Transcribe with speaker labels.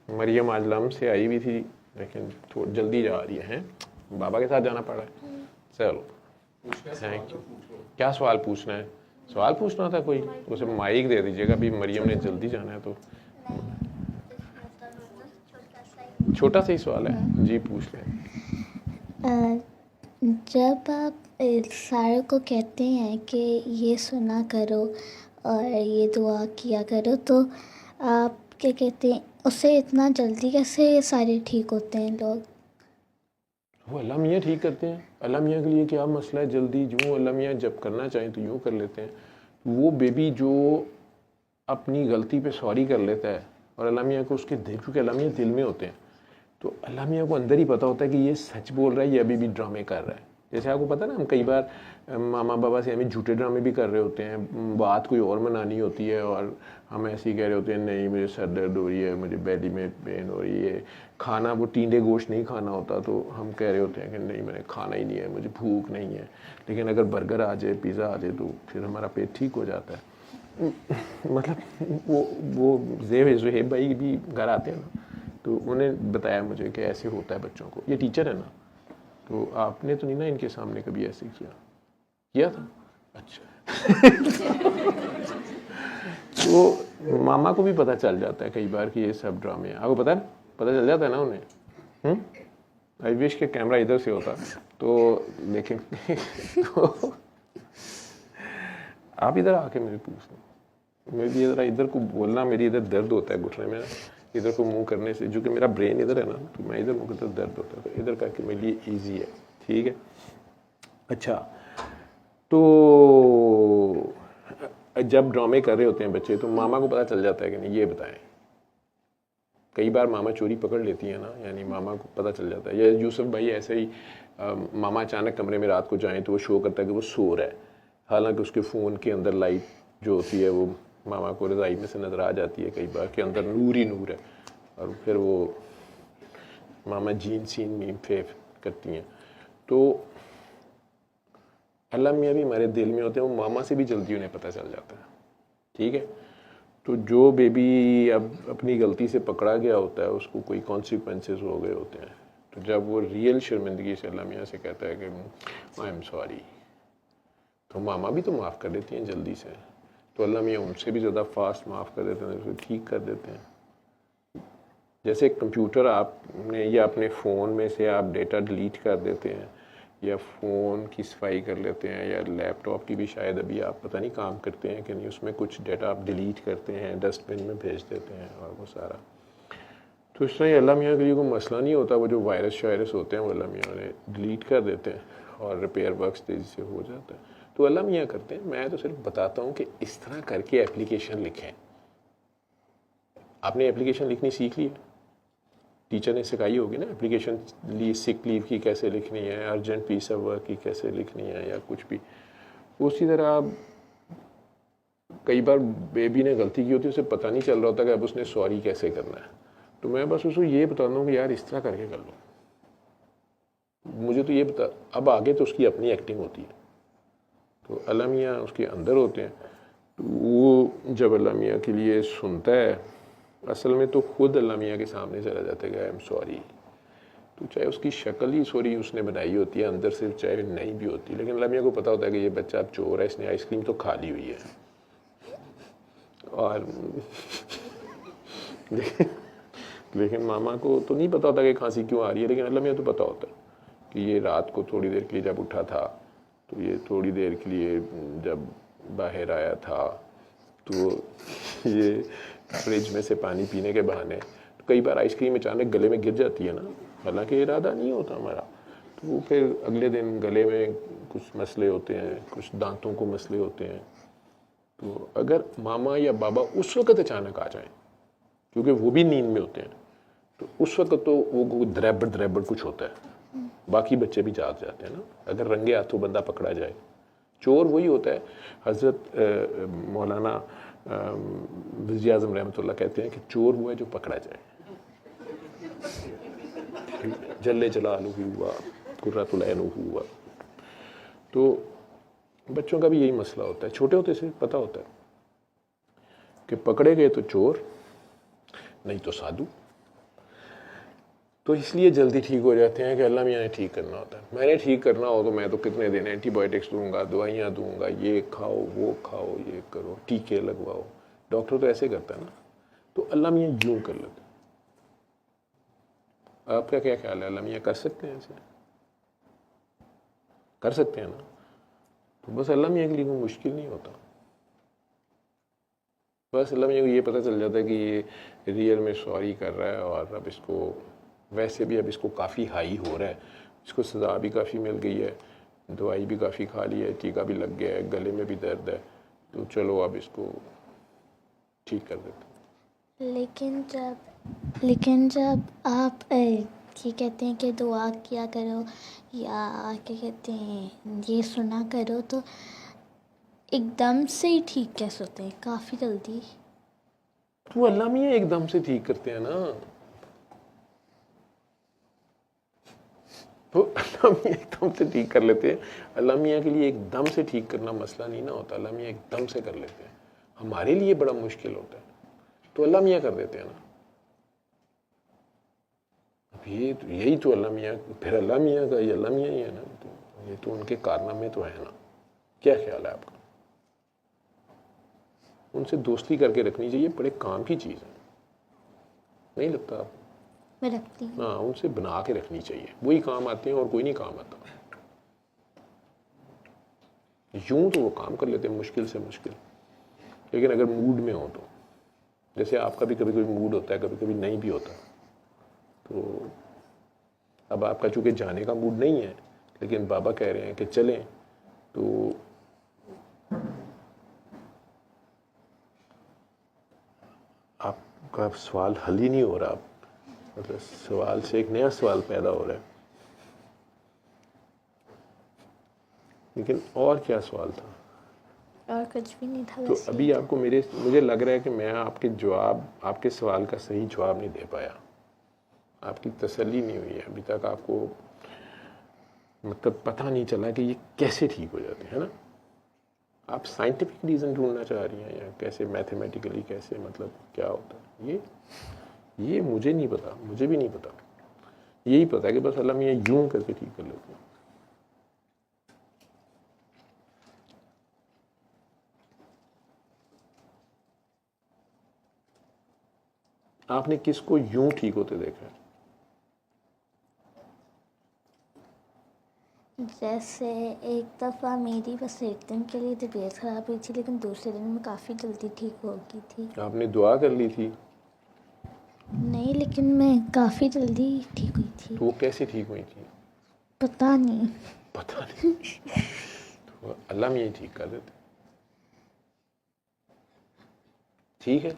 Speaker 1: مریم آج لم سے آئی ہوئی تھی لیکن تھوڑی جلدی جا رہی ہے، بابا کے ساتھ جانا پڑا ہے. چلو تھینک یو. کیا سوال پوچھنا ہے؟ سوال پوچھنا تھا کوئی، اسے مائک دے دیجیے گا. ابھی مریم نے جلدی جانا ہے تو چھوٹا سا ہی سوال ہے جی، پوچھ لیں.
Speaker 2: جب آپ ساروں کو کہتے ہیں کہ یہ سنا کرو اور یہ دعا کیا کرو تو آپ کیا کہتے ہیں اس سے اتنا جلدی کیسے سارے ٹھیک ہوتے ہیں لوگ؟
Speaker 1: وہ اللہ میاں ٹھیک کرتے ہیں. اللہ میاں کے لیے کیا مسئلہ ہے جلدی؟ جو اللہ میاں جب کرنا چاہیں تو یوں کر لیتے ہیں. وہ بیبی جو اپنی غلطی پہ سوری کر لیتا ہے اور اللہ میاں کو اس کے دل، کیونکہ اللہ میاں دل میں ہوتے ہیں تو اللہ میاں کو اندر ہی پتہ ہوتا ہے کہ یہ سچ بول رہا ہے، یہ ابھی بھی ڈرامے کر رہا ہے. جیسے آپ کو پتہ نا، ہم کئی بار ماما بابا سے ہمیں جھوٹے ڈرامے بھی کر رہے ہوتے ہیں، بات کوئی اور منانی ہوتی ہے اور ہم ایسے ہی کہہ رہے ہوتے ہیں نہیں مجھے سر درد ہو رہی ہے، مجھے بیلی میں پین ہو رہی ہے. کھانا وہ ٹینڈے گوشت نہیں کھانا ہوتا تو ہم کہہ رہے ہوتے ہیں کہ نہیں میں نے کھانا ہی نہیں ہے، مجھے بھوک نہیں ہے. لیکن اگر برگر آ جائے، پیزا آ جائے تو پھر ہمارا پیٹ ٹھیک ہو جاتا ہے. مطلب وہ زہیب بھائی بھی گھر آتے ہیں نا تو انہوں نے بتایا مجھے کہ ایسے ہوتا ہے بچوں کو. یہ ٹیچر ہے نا، تو آپ نے تو نہیں نا ان کے سامنے کبھی ایسے کیا تھا؟ اچھا. تو ماما کو بھی پتہ چل جاتا ہے کئی بار کہ یہ سب ڈرامے ہیں. آپ کو پتہ ہے، پتہ چل جاتا ہے نا انہیں. آئی وش کہ کیمرہ ادھر سے ہوتا تو لیکن آپ ادھر آ کے مجھے پوچھ لیں. میری ادھر کو بولنا، میری ادھر درد ہوتا ہے گھٹنے میں، ادھر کو منہ کرنے سے، جو کہ میرا برین ادھر ہے نا تو میں ادھر منہ کرتا درد ہوتا ہے، تو ادھر کر کے میرے لیے ایزی ہے. ٹھیک ہے. اچھا، تو جب ڈرامے کر رہے ہوتے ہیں بچے تو ماما کو پتہ چل جاتا ہے کہ نہیں. یہ بتائیں، کئی بار ماما چوری پکڑ لیتی ہیں نا، یعنی ماما کو پتہ چل جاتا ہے. یا یوسف بھائی ایسے ہی ماما اچانک کمرے میں رات کو جائیں تو وہ شو کرتا ہے کہ وہ سو رہا ہے، حالانکہ اس کے فون کے اندر لائٹ جو ہوتی ہے وہ ماما کو رضائی میں سے نظر آ جاتی ہے کئی بار کہ اندر نور ہی نور ہے، اور پھر وہ ماما جین سین میم فیف کرتی ہیں. تو اللہ میاں بھی ہمارے دل میں ہوتے ہیں، وہ ماما سے بھی جلدی انہیں پتہ چل جاتا ہے. ٹھیک ہے. تو جو بیبی اب اپنی غلطی سے پکڑا گیا ہوتا ہے اس کو کوئی کانسیکوینسز ہو گئے ہوتے ہیں، تو جب وہ ریئل شرمندگی سے اللہ میاں سے کہتا ہے کہ آئی ایم سوری، تو ماما بھی تو معاف کر دیتی ہیں جلدی سے. تو اللہ میاں ان سے بھی زیادہ فاسٹ معاف کر دیتے ہیں، اسے ٹھیک کر دیتے ہیں. جیسے کمپیوٹر آپ نے یا اپنے فون میں سے آپ ڈیٹا ڈیلیٹ کر دیتے ہیں یا فون کی صفائی کر لیتے ہیں، یا لیپ ٹاپ کی بھی شاید ابھی آپ پتہ نہیں کام کرتے ہیں کہ نہیں، اس میں کچھ ڈیٹا آپ ڈیلیٹ کرتے ہیں، ڈسٹ بن میں بھیج دیتے ہیں اور وہ سارا. تو اس طرح اللہ میاں کے لیے کوئی مسئلہ نہیں ہوتا. وہ جو وائرس شائرس ہوتے ہیں وہ اللہ میاں نے ڈیلیٹ کر دیتے ہیں اور ریپیئر ورکس تیزی سے ہو جاتا ہے. تو اللہ میاں کرتے ہیں. میں تو صرف بتاتا ہوں کہ اس طرح کر کے اپلیکیشن لکھیں. آپ نے اپلیکیشن لکھنی سیکھ لی ہے، ٹیچر نے سکھائی ہوگی نا اپلیکیشن سک لیو کی کیسے لکھنی ہے، ارجنٹ پیس آف ورک کی کیسے لکھنی ہے، یا کچھ بھی. اسی طرح آپ کئی بار بیبی نے غلطی کی ہوتی ہے، اسے پتہ نہیں چل رہا ہوتا کہ اب اس نے سوری کیسے کرنا ہے. تو میں بس اس کو یہ بتا دوں کہ یار اس طرح کر کے کر لو. مجھے تو یہ بتا، اب آگے تو اس کی اپنی ایکٹنگ ہوتی ہے. تو اللہ میاں اس کے اندر ہوتے ہیں. تو وہ جب اللہ میاں کے لیے سنتا ہے، اصل میں تو خود اللہ میاں کے سامنے چلا جاتا ہے کہ آئی ایم سوری. تو چاہے اس کی شکل ہی سوری اس نے بنائی ہوتی ہے، اندر سے چاہے نہیں بھی ہوتی، لیکن اللہ میاں کو پتہ ہوتا ہے کہ یہ بچہ اب چور ہے، اس نے آئس کریم تو کھا لی ہوئی ہے. اور لیکن ماما کو تو نہیں پتا ہوتا کہ کھانسی کیوں آ رہی ہے، لیکن اللہ میاں تو پتا ہوتا ہے کہ یہ رات کو تھوڑی دیر کے لیے جب اٹھا تھا تو یہ تھوڑی دیر کے لیے جب باہر آیا تھا تو یہ فریج میں سے پانی پینے کے بہانے تو کئی بار آئس کریم اچانک گلے میں گر جاتی ہے نا، حالانکہ ارادہ نہیں ہوتا ہمارا. تو وہ پھر اگلے دن گلے میں کچھ مسئلے ہوتے ہیں، کچھ دانتوں کو مسئلے ہوتے ہیں. تو اگر ماما یا بابا اس وقت اچانک آ جائیں، کیونکہ وہ بھی نیند میں ہوتے ہیں، تو اس وقت تو وہ دریبڑ کچھ ہوتا ہے، باقی بچے بھی جاگ جاتے ہیں نا. اگر رنگے ہاتھوں بندہ پکڑا جائے، چور وہی ہوتا ہے. حضرت مولانا وزیر اعظم رحمۃ اللہ کہتے ہیں کہ چور وہ ہے جو پکڑا جائے. جل جلالہ ہوا، قرۃ العین ہوا. تو بچوں کا بھی یہی مسئلہ ہوتا ہے. چھوٹے ہوتے سے پتہ ہوتا ہے کہ پکڑے گئے تو چور، نہیں تو سادھو. تو اس لیے جلدی ٹھیک ہو جاتے ہیں کہ اللہ میاں نے ٹھیک کرنا ہوتا ہے. میں نے ٹھیک کرنا ہو تو میں تو کتنے دن اینٹی بایوٹکس دوں گا, دوائیاں دوں گا, یہ کھاؤ وہ کھاؤ, یہ کرو, ٹیکے لگواؤ. ڈاکٹر تو ایسے کرتا ہے نا. تو اللہ میاں یوں کر لیتے ہیں. آپ کا کیا خیال ہے, اللہ میاں کر سکتے ہیں ایسے؟ کر سکتے ہیں نا. تو بس اللہ میاں کے لیے کوئی مشکل نہیں ہوتا. بس اللہ میاں کو یہ پتہ چل جاتا ہے کہ یہ ریئل میں سوری کر رہا ہے, اور اب اس کو ویسے بھی اب اس کو کافی ہائی ہو رہا ہے, اس کو سزا بھی کافی مل گئی ہے, دوائی بھی کافی کھا لی ہے, ٹیکا بھی لگ گیا ہے, گلے میں بھی درد ہے, تو چلو اب اس کو ٹھیک کر دیتے ہیں.
Speaker 2: لیکن جب آپ یہ کہتے ہیں کہ دعا کیا کرو یا کیا کہتے ہیں یہ سنا کرو, تو ایک دم سے ہی ٹھیک کیسے ہوتے ہیں کافی جلدی؟
Speaker 1: تو اللہ میاں ایک دم سے ٹھیک کرتے ہیں نا. تو اللہ میاں ایک دم سے ٹھیک کر لیتے ہیں. اللہ میاں کے لیے ایک دم سے ٹھیک کرنا مسئلہ نہیں نہ ہوتا. اللہ میاں ایک دم سے کر لیتے ہیں. ہمارے لیے بڑا مشکل ہوتا ہے, تو اللہ میاں کر دیتے ہیں نا. اب یہی تو اللہ میاں, پھر اللہ میاں کا یہ اللہ میاں ہی ہے نا. تو یہ تو ان کے کارنامے تو ہے نا. کیا خیال ہے آپ کا؟ ان سے دوستی کر کے رکھنی چاہیے, بڑے کام کی چیز ہے, نہیں لگتا آپ؟
Speaker 2: میں رکھتی ہوں.
Speaker 1: ہاں, ان سے بنا کے رکھنی چاہیے. وہی کام آتے ہیں اور کوئی نہیں کام آتا. یوں تو وہ کام کر لیتے ہیں مشکل سے مشکل, لیکن اگر موڈ میں ہو تو, جیسے آپ کا بھی کبھی کبھی موڈ ہوتا ہے, کبھی کبھی نہیں بھی ہوتا. تو اب آپ کا چونکہ جانے کا موڈ نہیں ہے, لیکن بابا کہہ رہے ہیں کہ چلیں, تو آپ کا سوال حل ہی نہیں ہو رہا. مطلب سوال سے ایک نیا سوال پیدا ہو رہا ہے. لیکن اور کیا سوال تھا؟
Speaker 2: اور کچھ بھی نہیں تھا
Speaker 1: تو
Speaker 2: ویسے.
Speaker 1: ابھی آپ کو مجھے لگ رہا ہے کہ میں آپ کے سوال کا صحیح جواب نہیں دے پایا. آپ کی تسلی نہیں ہوئی ہے ابھی تک. آپ کو مطلب پتہ نہیں چلا کہ یہ کیسے ٹھیک ہو جاتے ہیں نا. آپ سائنٹیفک ریزن ڈھونڈنا چاہ رہی ہیں یا کیسے میتھمیٹیکلی کیسے, مطلب کیا ہوتا ہے یہ مجھے نہیں پتا, مجھے بھی نہیں پتا. یہی پتا ہے کہ بس اللہ میاں یوں کر کے ٹھیک کر لیتے ہیں. آپ نے کس کو یوں ٹھیک ہوتے دیکھا ہے؟
Speaker 2: جیسے ایک دفعہ میری بس ایک دن کے لیے طبیعت خراب ہوئی تھی, لیکن دوسرے دن میں کافی جلدی ٹھیک ہو گئی تھی.
Speaker 1: آپ نے دعا کر لی تھی؟
Speaker 2: نہیں, لیکن میں کافی جلدی ٹھیک ہوئی تھی.
Speaker 1: تو وہ کیسے ٹھیک ہوئی تھی؟
Speaker 2: پتہ نہیں.
Speaker 1: پتہ نہیں. تو اللہ میاں ٹھیک کر دیتے. ٹھیک ہے.